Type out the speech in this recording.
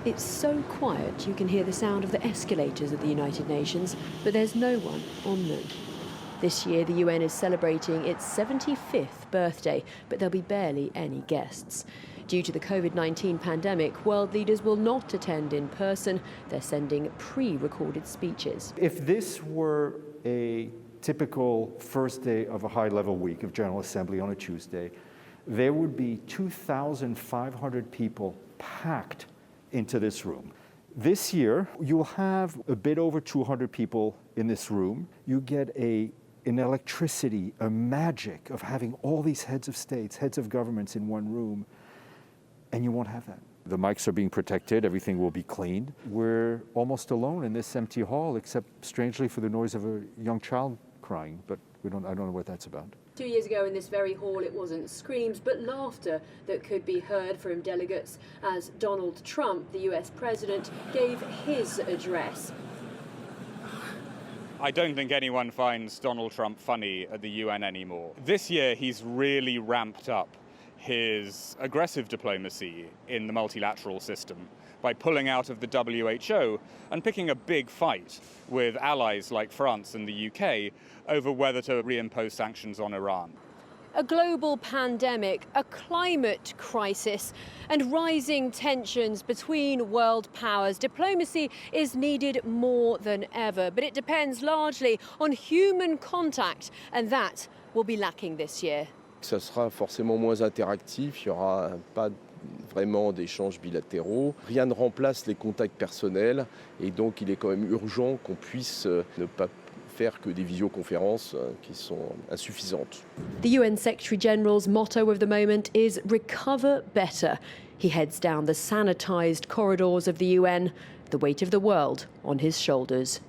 It's so quiet you can hear the sound of the escalators at the United Nations, but there's no one on them. This year the UN is celebrating its 75th birthday, but there'll be barely any guests. Due to the COVID-19 pandemic, world leaders will not attend in person. They're sending pre-recorded speeches. If this were a typical first day of a high-level week of General Assembly on a Tuesday, there would be 2,500 people packed into this room. This year, you'll have a bit over 200 people in this room. You get an electricity, a magic of having all these heads of states, heads of governments in one room, and you won't have that. The mics are being protected, everything will be cleaned. We're almost alone in this empty hall, except strangely for the noise of a young child crying, but I don't know what that's about. 2 years ago in this very hall, it wasn't screams, but laughter that could be heard from delegates as Donald Trump, the US president, gave his address. I don't think anyone finds Donald Trump funny at the UN anymore. This year, he's really ramped up his aggressive diplomacy in the multilateral system by pulling out of the WHO and picking a big fight with allies like France and the UK over whether to reimpose sanctions on Iran. A global pandemic, a climate crisis, and rising tensions between world powers. Diplomacy is needed more than ever, but it depends largely on human contact, and that will be lacking this year. Ça sera forcément moins interactif, il n'y aura pas vraiment d'échanges bilatéraux. Rien ne remplace les contacts personnels et donc il est quand même urgent qu'on puisse ne pas faire que des visioconférences qui sont insuffisantes. The UN Secretary General's motto of the moment is recover better. He heads down the sanitized corridors of the UN, the weight of the world on his shoulders.